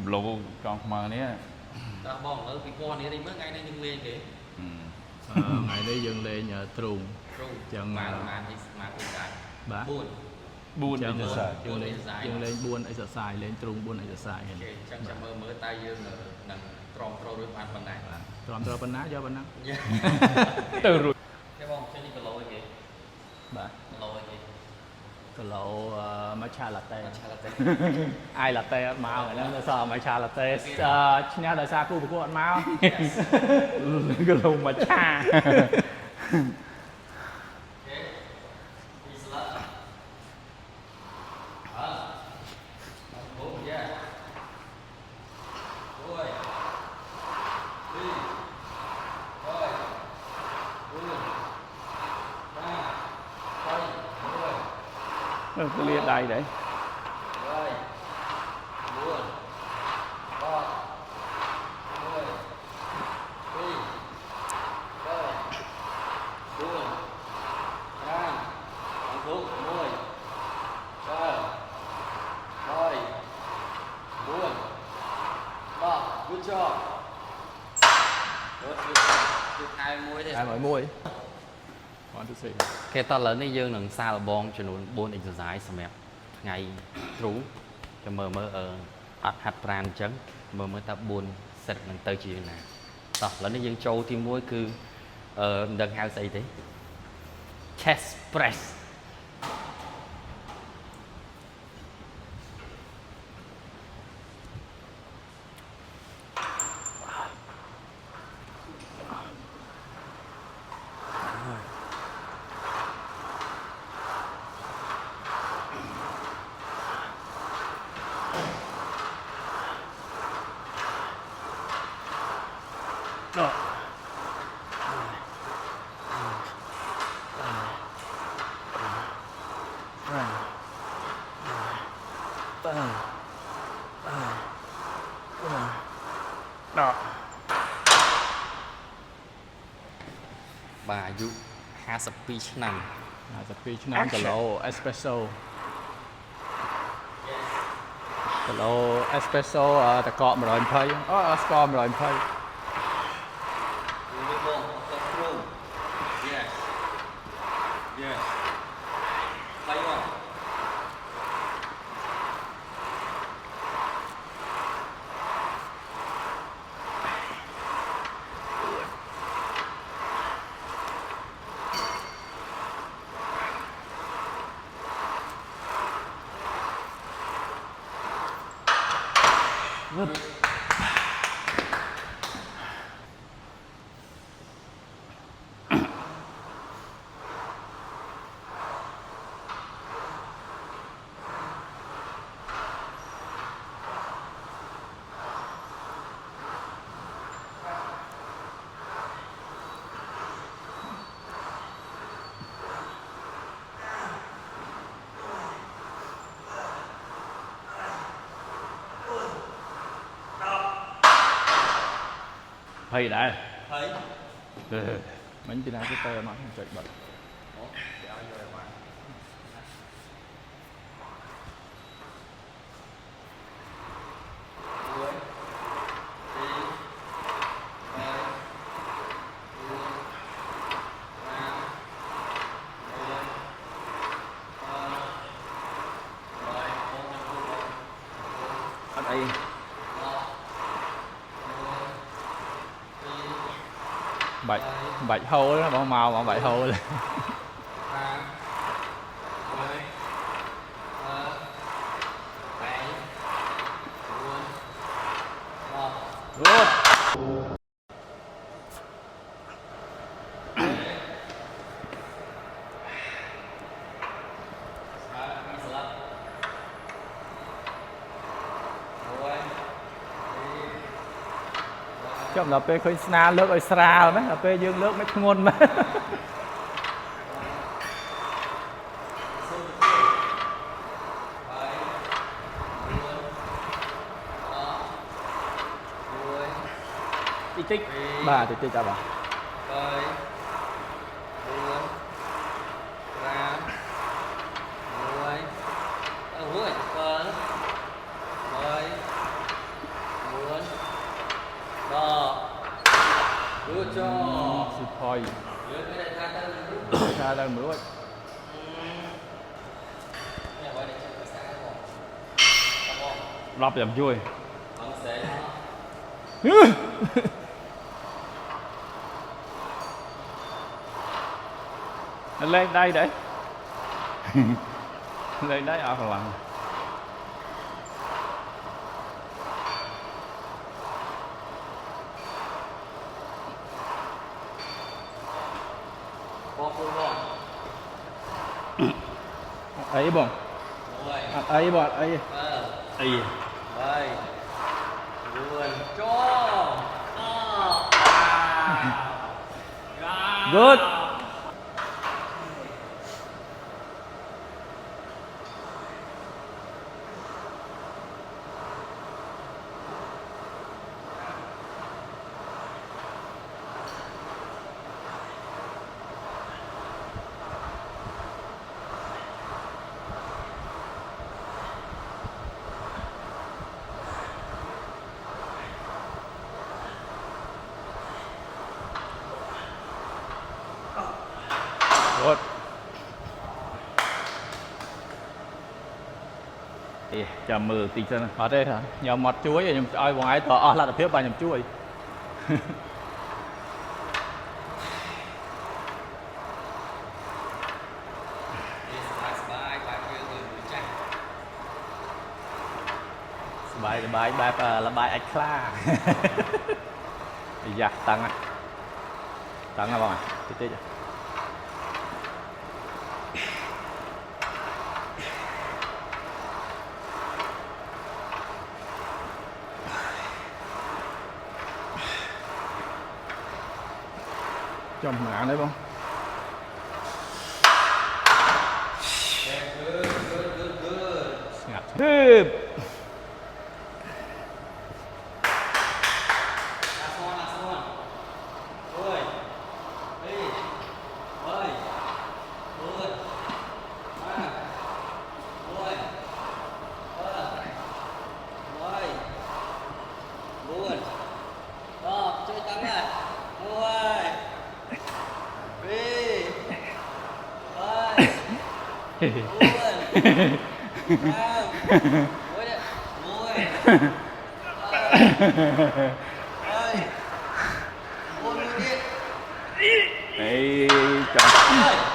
lâu con mà nè ta bong ở cái con này đi mới ngay đây nhưng lên kì ngày đây dừng lên nhờ trùng chẳng mà cũng dài bá buồn chẳng exercise dừng lên buôn exercise lên trùng buôn exercise chẳng chậm mơ mới tay dương là tròn trâu đối mặt phần này tròn trâu bên ná do bên ná từ rồi cái bong trên đi cái lôi kì bá lôi kì cái lẩu matcha latte ai latte máu này nó sao matcha latte nhà đời xa khu của anh máu cái lẩu matcha cái lia đây đấy ai mọi môi cái ta lớn đi dương đằng xa là bong cho nó buôn exercise xem em ngày rú cho mơ ở hạt brand trắng mơ ta buôn sạch đằng tơi chuyện nè đó lớn đi dương châu thì muối cứ đằng hao xây thế chest press đó đó bà dụ 52 nămจะปีชนะกับเราเอสเปรสโซ่กับเราเอสเปรสโซ่แต่เกาะมาร้อยเพย์สกอร์มาร้อยเพย์ Yes. Play on. Good. Thấy đã Thấy. Bánh pina cái tơ nó không chạy bật. Ở đây bạch hô đó, bỏ màu mà bạch hô lên. Good. Chậm là pe khơi sna nước ở sra đấy, là pe dương nước mấy ngon mà. Tích bà thì tích à bà. យថាទៅមួយរួច10ចាំជួយលេងដៃđấyលេងដៃអស់កម្លាំងអីបងអត់អីបងអត់អីអីហើយរួនចូល good good ចាំមើលតិចសិនអត់ទេខ្ញុំមកជួយខ្ញុំឲ្យបងឯងតអស់លទ្ធភាពបាទខ្ញុំជួយสบายបែបលបាយអាចខ្លាយ៉ាតឹងហ្នឹងបងតិចចំណានđấyបងស្ងាត់ហឺប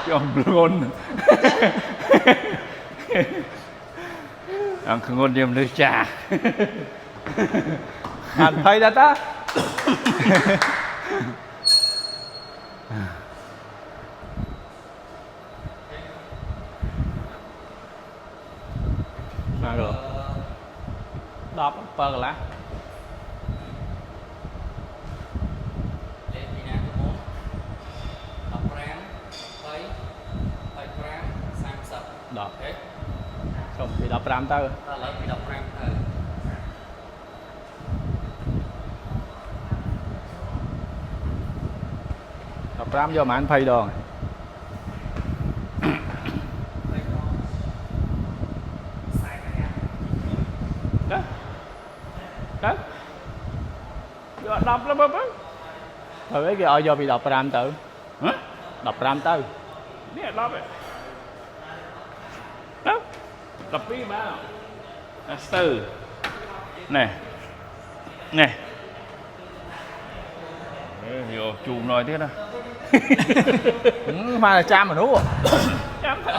ចំធ្ងន់អង្គធ្ងន់ខ្ញុំលើចាអត់ភ័យដែរតាណាក៏10 7កន្លះលេខពីណាទៅមក15 20 25 30 10ទេចុះពី15ទៅឥឡូវពី15ទៅ15យកប្រហែល20ដងទៅយក10លើមើលហើយគេឲ្យយកពី15ទៅ15ទៅនេះ10ឯង12បាទស្ទើណែយកជូមnóiទៀតណាមកចាំមនុស្សចាំទៅ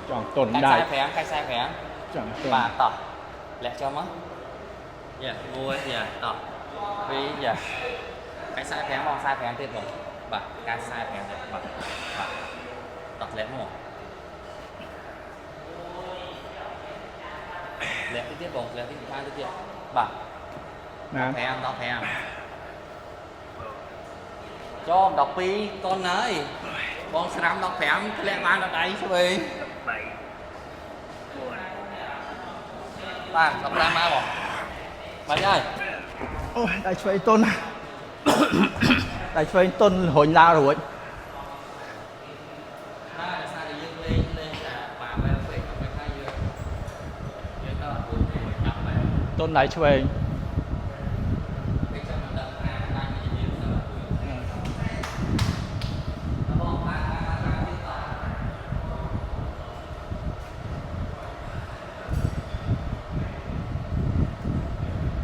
ចង់តុនដែរកាយ45ចង់តុនបាទតោះលះចុះមកយ៉ាមួយយ៉ាតោះពីយ៉ាកាយ45បង45ទៀតបងបាទកាយ45ទៀតបាទតោះលះមកlẹ tí tiếp bông, lẹ tí hai tí tiếp bà đọc thèm cho đọc pi con ơi con sẽ đọc thèm lẹ mang đọc đấy chứ bì bà đọc ra má bỏ bà ơi ôi đại chơi tôn đại chơi tôn hồi lao rồi tôn đáy chuối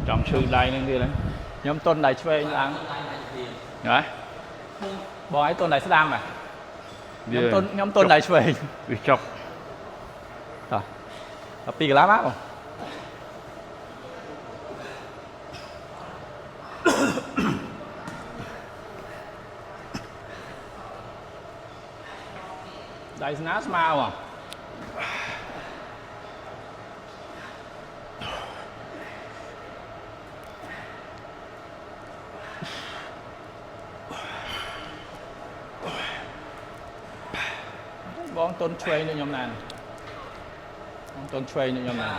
Trong sư đây nên kia đấy. nhóm tôn đáy chuối đang Đấy. bỏ ấy tôn đáy đang mà Vừa nhóm tôn đáy chuối Vừa chọc. rồi tập pi lá mát không đây snap mau à bón tôn chuối nữa nhóm này bón tôn chuối nữa nhóm này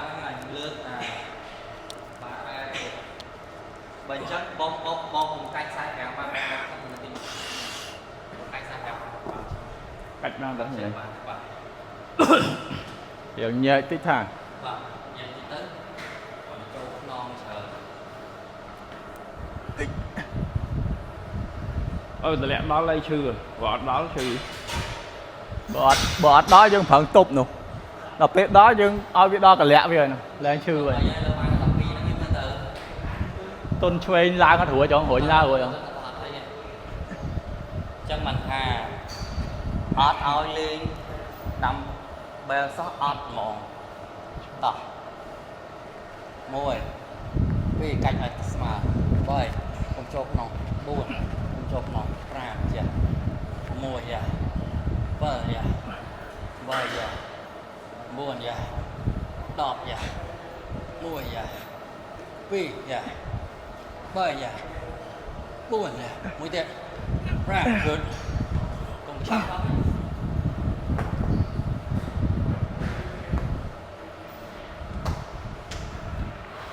Bên chất bom một cách sai khéo mà một cách sai khéo Cách nó rất vậy. kiểu nhẹ tích thẳng vâng nhìn tí tới còn chỗ non chờ Tại lẽ đó lấy sư rồi. Vọt đó sư. bọt đó nhưng phần tục nè đọc biết đó nhưng ai biết đó cả lẹ bây giờ nè lên chư vậy tôn chuối la có thủ cho hội la rồi không chân mình hà ọt oi lên nằm bèo sót ọt mòn tỏ môi vì cạnh ở mà bởi không chốt nó buồn không chốt nó ra chưa môi dạ vợ dạ vợ dạ buồn dạ đọp dạ môi dạ vì dạ bởi dạ buồn dạ mũi tiện ra good cùng chắc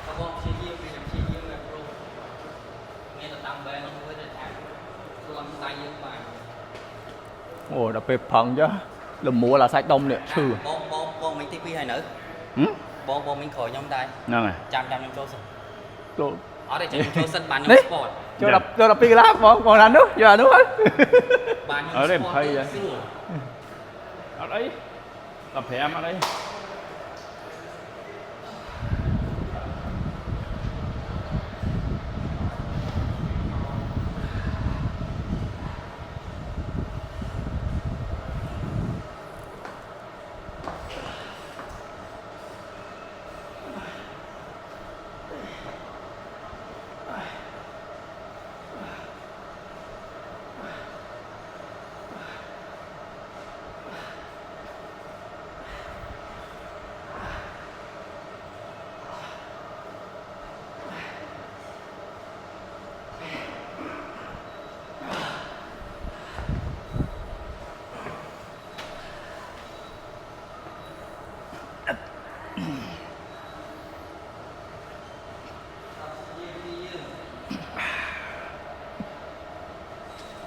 các con chia riêng vì làm chia riêng là pro nghe là tăng bé nó mới được thắng tôi tay dương bài ồ đọc biết phần chứ lùm mua là sai đông nè chư bông mình tivi hay nữa Ừ? bông mình khỏi nhóm tay Nâng này. chăm nhóm cho sân Đồ- ở đây chạy cho sân bàn Đấy. nhóm sport cho đọc pi lá còn là nước giờ nước hết bàn Ở đây sport hay tự vậy. sửa. Ở đấy. Tập thể em ở đây.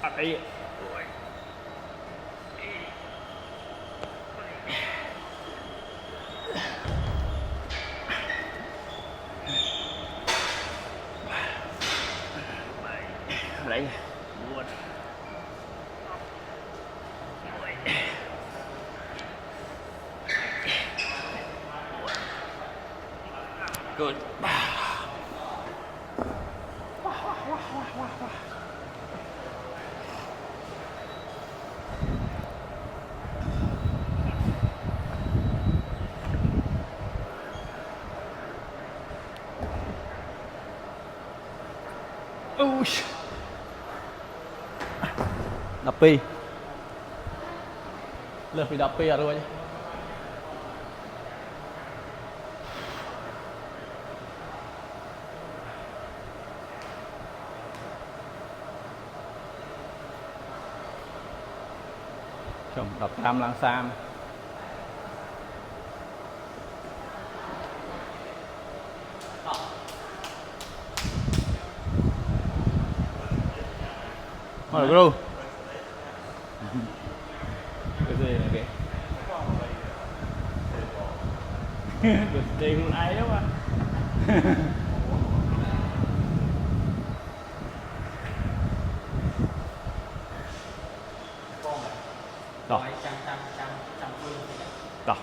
Ở đây. Lấy. Buồn. Good. đọc pi lượt bị đọc pi à rồi chồng đọc tam lang sam hỏi bro cái gì này kìa cái gì luôn ai đó mà Đó. Đó.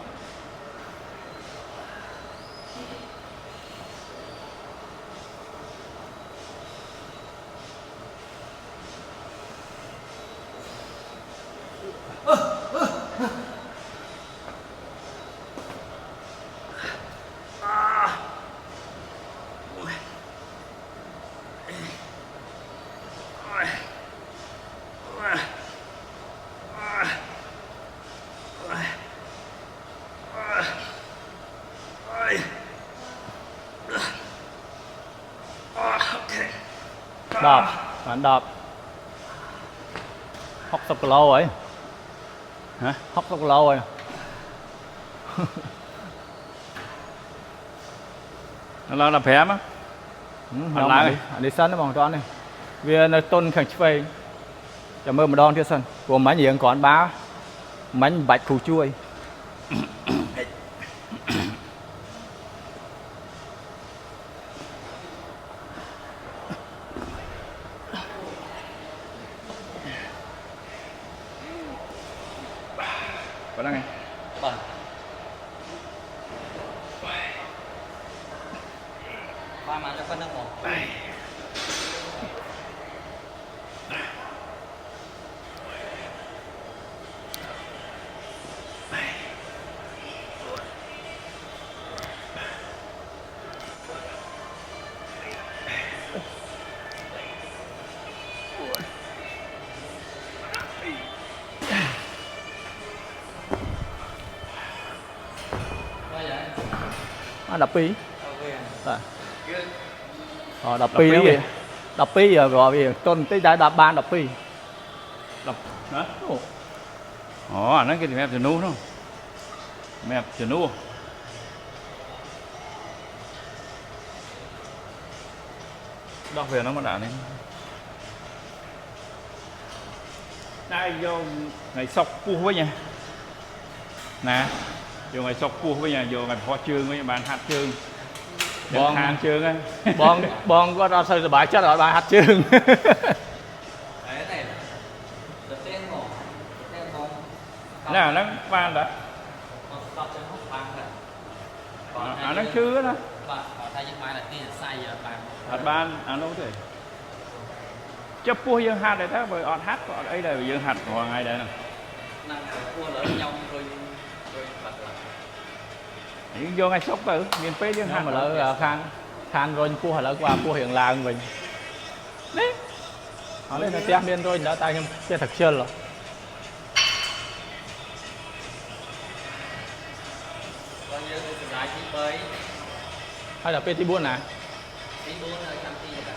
Đập, bạn đập. Hóc sắp lâu rồi. Hả? Hóc sắp lâu rồi. Nó là phé mà. Nó lại đi sân nó bằng toán này. Vì nó tôn khẳng phê. Chả mơ mà đón thiết sân. Của máy nhiễng còn bá. Máy bạch củ chuối. Có đang nghe. Vâng. Ba mà cho phân nước một. Đập pi. Đập pi pi đó đó kìa. Đập pi rồi gọi vì tôn tới đá đập ban đập pi. Đập hả? Ồ, nó cái mẹp chữ nú không? Mẹp chữ nú. Đọc về nó mà đã nên. Đây vô ngày sọc cua với nha. Nè, vô ngày sọc cua với nhà, vô ngày phó chương với bạn hát chương. Bon hát chương á. Bon có ra sân bài chết rồi bài hát chương. Đấy này. Được tên ngủ. Tên ngủ. Nè, nó ban đã. Đọc chân hốc vàng rồi. Nó chưa đó. Vâng, thay những mai là tiền sai giờ vàng. Hát ban, nó thế. Chấp cua dương hạt đấy thế, bởi ọt hát của ấy là dương hạt của ngày đấy nè. Năng cua lớn nhau rồi bật lại. Những vô ngày sốc tử, miền Tây dương hạt mà lỡ khan rồi cua hay lỡ qua cua hiện làng mình. Đấy. Họ lên là xem biên rồi đã tay nhưng thật chân rồi. Bao nhiêu thì giải trí bơi. Hay là PT buôn này? Tí buôn là trăm tí cả.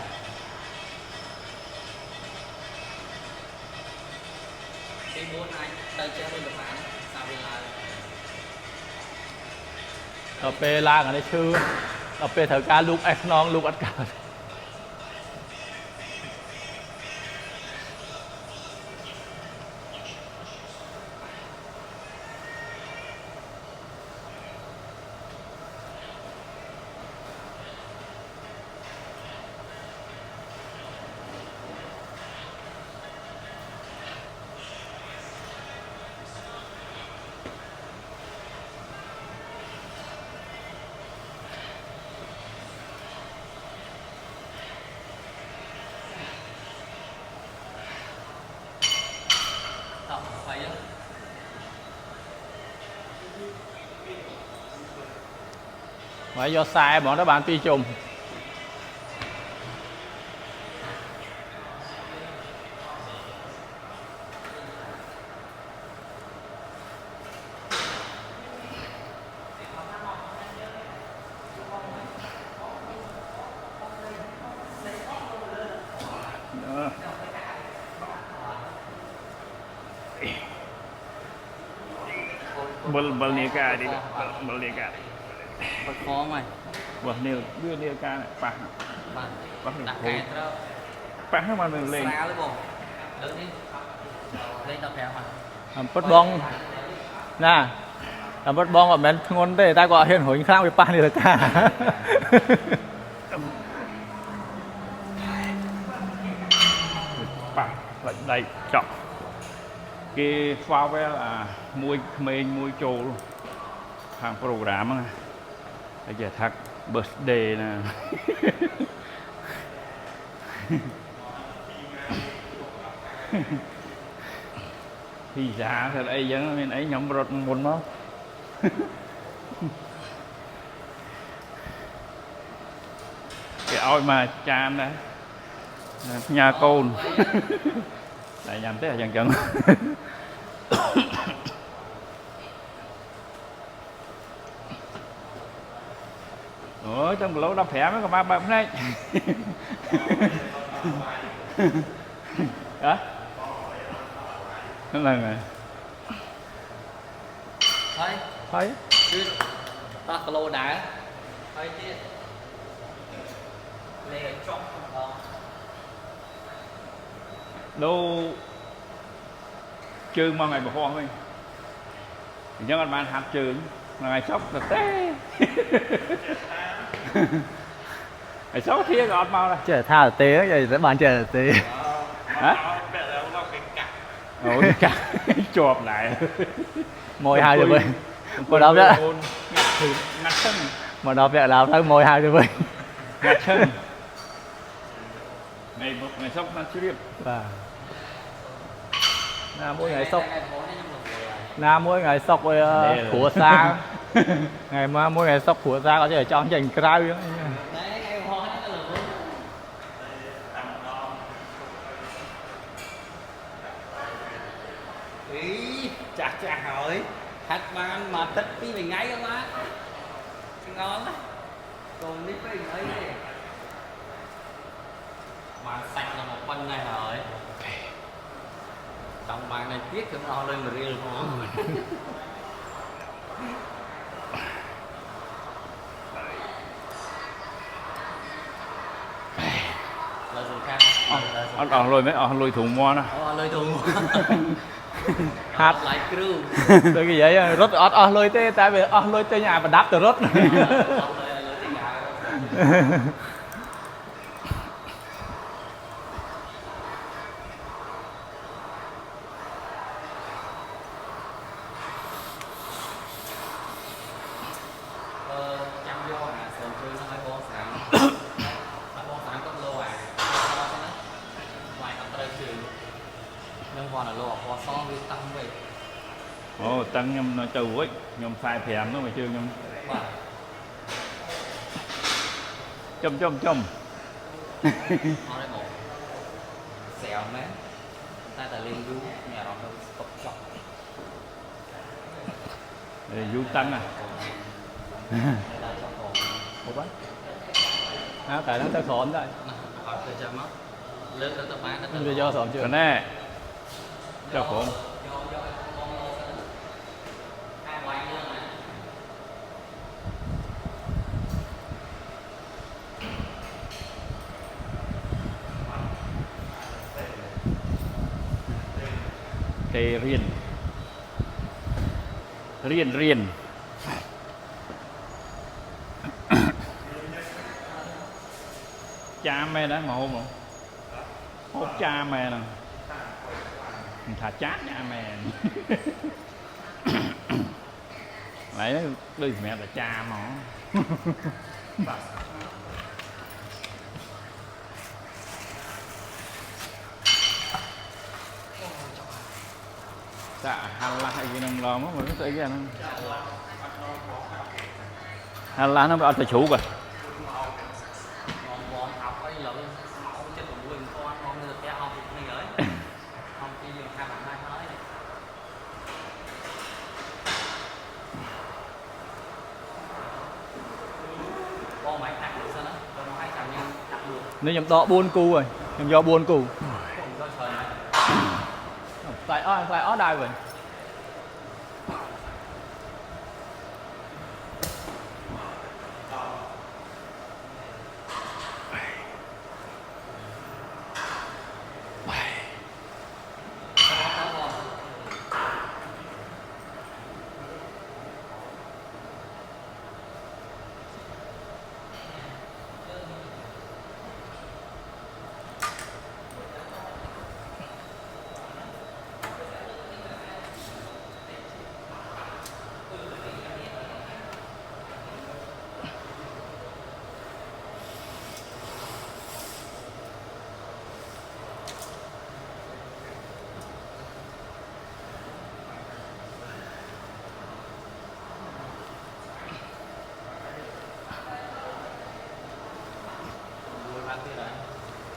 Tí buôn anh, tay chơi bên được bán, sao bên lại. Ở P làng ở đây chưa. Ở P thở ca lúc ép non lúc ắt cả. Tổng phải á. Mà do sai bọn nó bán pi chùm. Đó. Bal nika đi, bal nika. Bật khó mày. Bal đưa nika này, pah. Bạn, Pah đặt được. cái đó. Pah mà mình lên. Xa luôn bộ. Lớn đi. Lên tập heo mà. Bất bong. Nè. làm mất bong ở bên ngon để ta gọi hiện hồi khang với pan được cả bạc lạnh đây chọn cái pha vé là môi main môi trâu luôn hàng program á bây giờ thắc birthday nè thì giá thì ấy vẫn bên ấy nhóm rốt muốn nó cái ôi mà chan đấy nhà côn lại nhầm thế là chẳng chẳng ủa trong lỗ đập phẻ mới có ba bấm đấy đó lần này thôi thấy ta lô đá thôi chứ lê trong đâu chương mà ngày một hôm mình nhưng anh bạn hạt trường là ngày sốc là té ngày sốc thiệt gọt mau này trẻ tha ở tế vậy sẽ bàn trẻ ở tế hả ôi cả chộp lại môi hai rồi vậy mà đâu vậy ngặt chân mà đâu vậy là thấy môi hai rồi vậy ngặt chân ngày sốc nó chưa biết và mỗi ngày sốc mỗi ngày sốc với của xa ngày mà mỗi ngày sốc của xa có thể cho chỉnh cray nữa ý chà chà hỏi hát man mà thích cái mình ngay đó má ngon á còn đi với mình ấy đi mà sạch là một bên này rồi trong bàn này tiếc thì nó lên mà riêng không lời dùng khác ăn lôi mấy ăn lôi thùng mua nè lời dùng hát lại crew tôi cái vậy rất lôi tê tại vì lôi tê nhà và đáp từ rất chăm vô hả sườn chui nó hơi bó sáng bó sáng có lô à ngoài tập trời trường nhưng còn là lô ở bó so với tăng về ồ tăng nhầm nói từ ấy nhầm sai thèm nó mà chưa nhầm chôm họ đây một xẻo mấy ta ta lên du nhà nó hơi cọc chọc du tăng à một bánh tại nó tới khổn đây họ phải cho mất lớn tới tập bán nó bây giờ sớm chưa cái này cho khổn tê riêng cha mẹ đã mà hôn không hôn cha mẹ nè thà chát cha mẹ lại nó đi mẹ là cha mà dạ hành là hay gì nông lò mà nó tự ra nó hành là nó phải chủ rồi nếu nhầm to buôn cu rồi nhầm do buôn cu phải ó đai vậy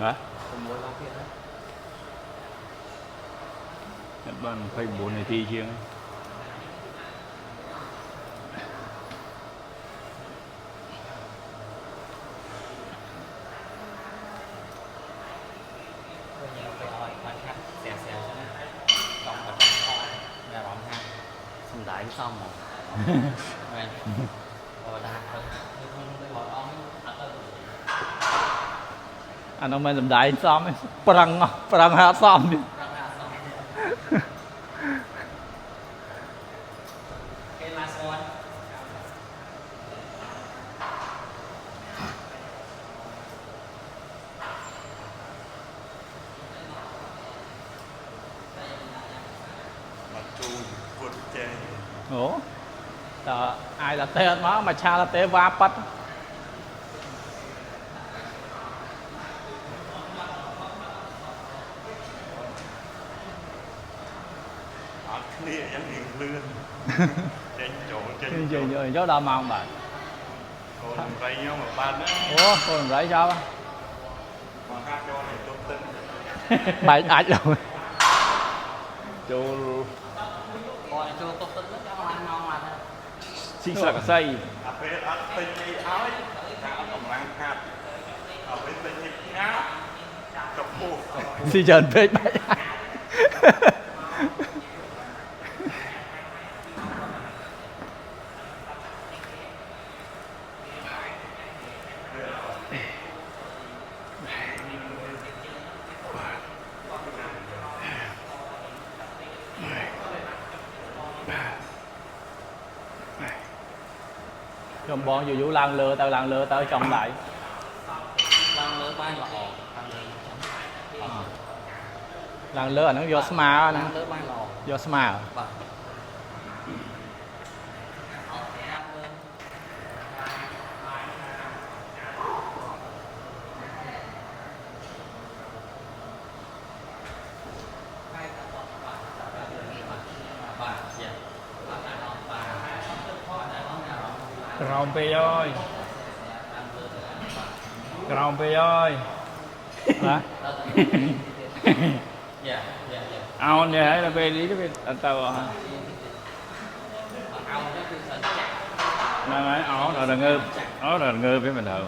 hả 6 ឡងទៀតណា hết ban 24 នាទីជាង nhiều phải hỏi quan khách xèo xèo cho nó trong và trong kho nhà bóng ha xong đáy xong rồi này rồi đã không cái bọn ông anh ông làm đại xóm ấy prang hạ xóm đi cái last one ủa ai là tê nó mà cha là tê va bắt Nia vẫn hiền lương trên chỗ trên chơi chơi chỗ đâu mà ông bà còn vay nhau mà ban á ủa còn rải sao mà hát cho này tốt tính bài ảnh rồi chỗ rồi chưa tốt tính nó cho ăn ngon mà xinh sạc xây à phải ăn tinh đi áo cả tổng lang hạt à phải tinh đi ngáp cặp phu si trần phê bài trong bọn dù vũ làng lừa tao chồng lại đang lỡ ban lọ làng lừa nó do sma nó đang lỡ ban lọ do sma vâng Rồng bê ơi Rồng bê ơi hả dạ ao nè hay là về đi cái bên tàu hả đang ấy ó rồi là ngơ với mình đầu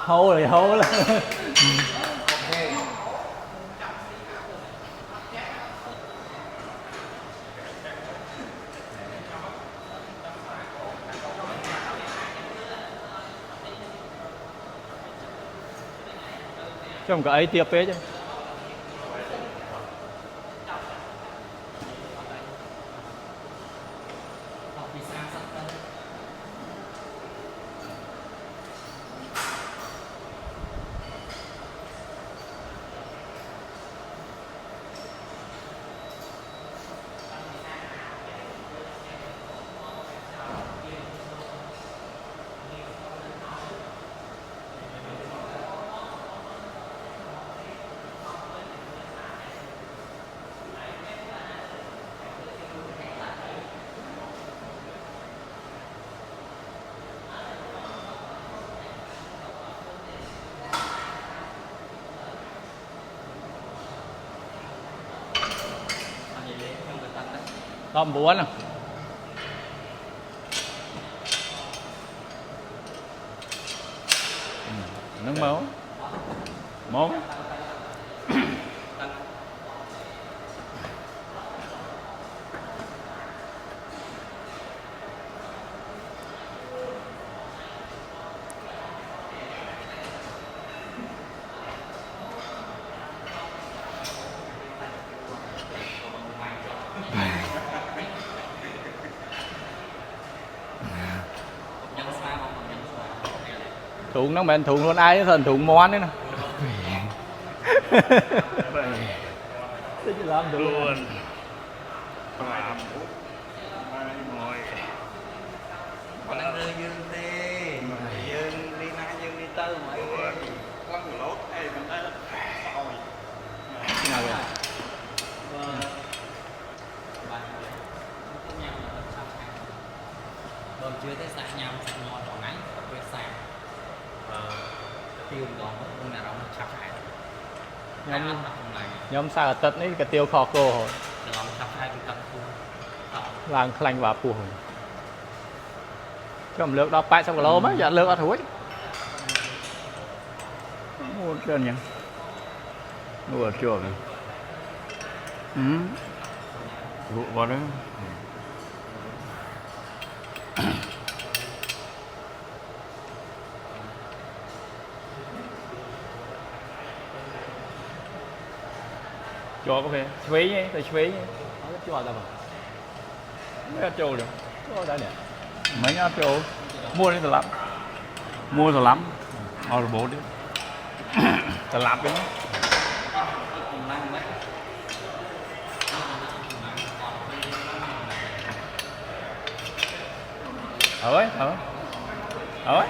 hô rồi hô lên chứ không có ấy tiếp ấy chứ tôm búa nè nước máu món thùng nó mình thùng luôn ai thần thùng món đấy nè làm được luôn làm ngồi còn đang rơi dương tê dương đi na dương đi tư mày lắm lốt hay mình nào vậy Bơm chưa tới xa nhau sang ngon còn nấy với xa tiêu đó cũng là nó chặt hại nhóm sao tật ấy cái tiêu kho cô hồi nó chặt hại cái tật khu làng khanh và phù hồi chồng lược đó 80 kg mấy giờ lược ở thúi mua chân nhỉ mua chuột vụ vào đó cho có vẻ xuế nhé tôi xuế nhé nó rất chua ra mà mấy ăn trâu được chua ra nè mấy ăn trâu mua đi từ lắm rồi bố đi từ lắm đấy ở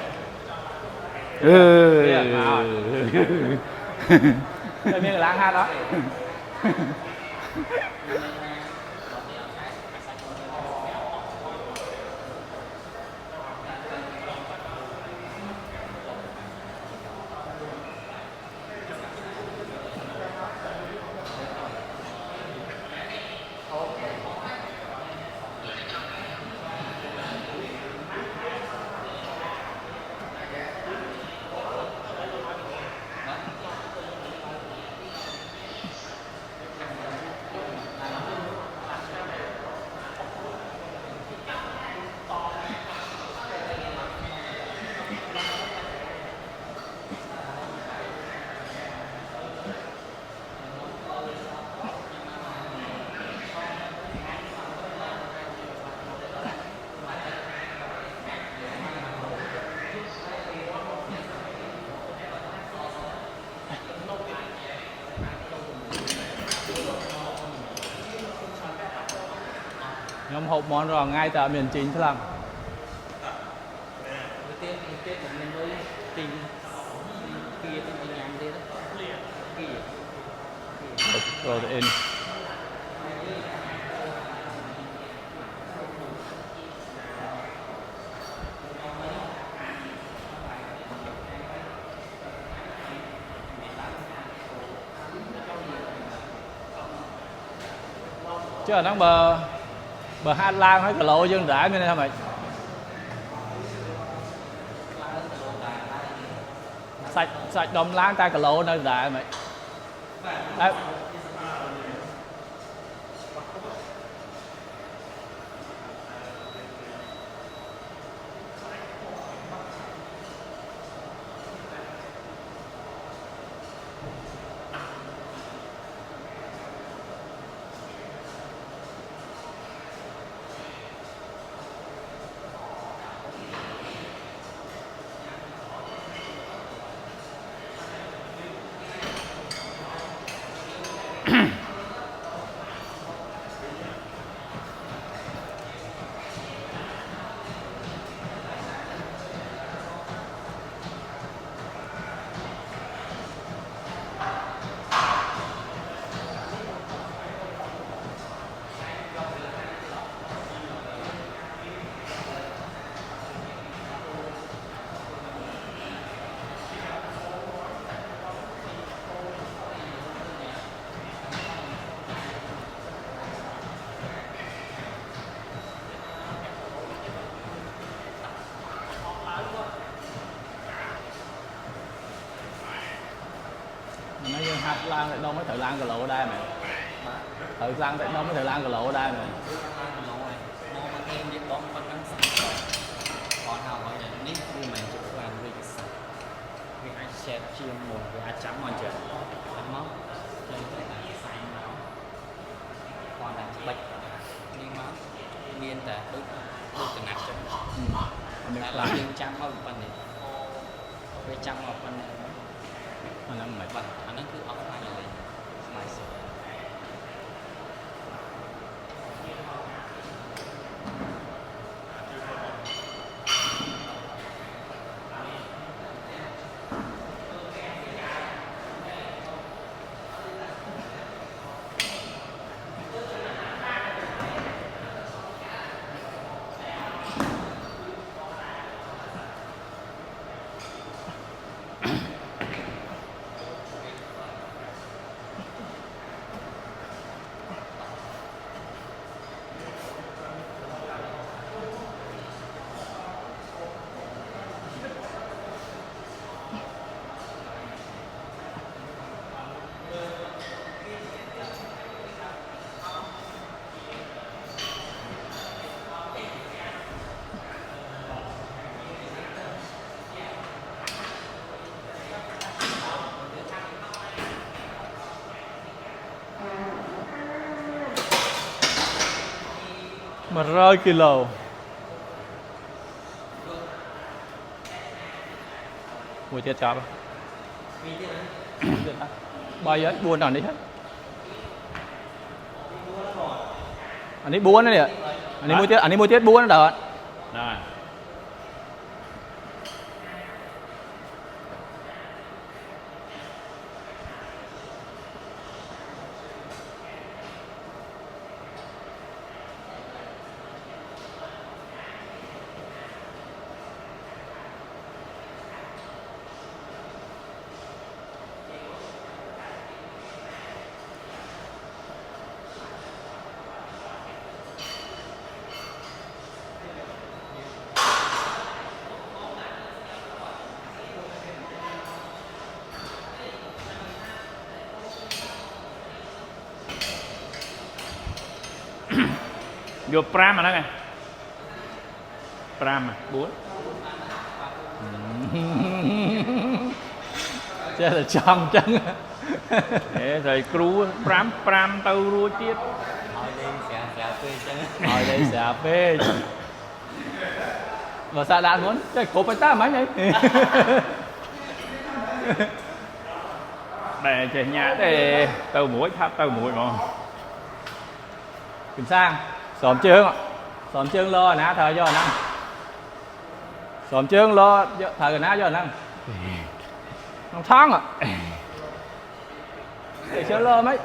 đây miếng lang ha đó nhóm hộp món rồi ngay tại miền chính thế làm Tiên của mình với tìm kia tìm nhằm đi đó protein chứ ở nó bờ hát lang hay cả lỗ dương rãi bên đây thôi mày sạch đom lang ta cả lỗ nơi rãi mày đấy. Nó như hạt lang tại đâu mới thử lang cả lỗ ở đây mày thử lang tại đâu mới thử lang cả lỗ ở đây mày nó mà thêm những bóng con năng sẵn còn nào gọi là nít như mày chụp làm vì sạch vì ai xe chiên một vì ai chấm ngon chưa chấm móc lên tới là xanh nó còn là bạch nhưng mà miên tả đúng từ nạp cho tại là riêng chăm không phần này về chăm vào phần này anh em mày phần anh nó cứ offline này mai sửa 100 kg. Mùi tiết chọc. Bao giờ buồn nào đấy hết. Anh ấy buồn đấy ạ. Anh ấy mua tiết buồn đó. Rồi. Vô pram mà nó kìa. Pram mà, 4. Chứ là trong chân. Để rồi cru pram tao rua chết. Hỏi đi xẻ phê chứ. Hỏi đây xả phê. Và sao đạn muốn? Cái cổ phải ta mấy này. Để chạy nhà để tàu mũi tháp tàu mũi mà. Kim Sang, xóm chương ạ. Xóm chương lo ná thời cho năng. Xóm chương lo thời ná cho năng. Nó thắng ạ. Để chơi lo mấy.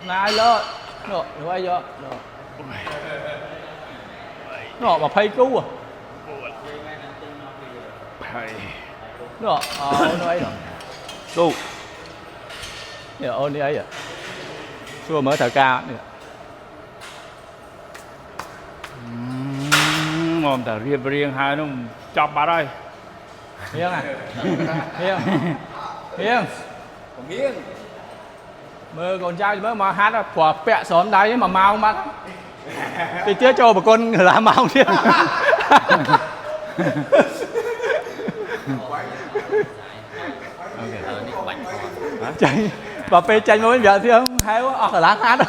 Này lo. Nó quay vô. Nó mà phay cứu à. Nó ôn ấy rồi. Đu. Giờ ôn đi ấy à. Xua mới thở cao nữa. Mồm ta riêng hai nó chọc bà đây. Hiên à. Hiên. Hiên. Còn Hiên. Mơ con trai mới mà hát là quả pẹ xóm đấy mà mau mắt. Thì chưa cho một con lá mau riêng. Chạy và pe tranh mới vợ thì không hay quá ở láng hát đâu.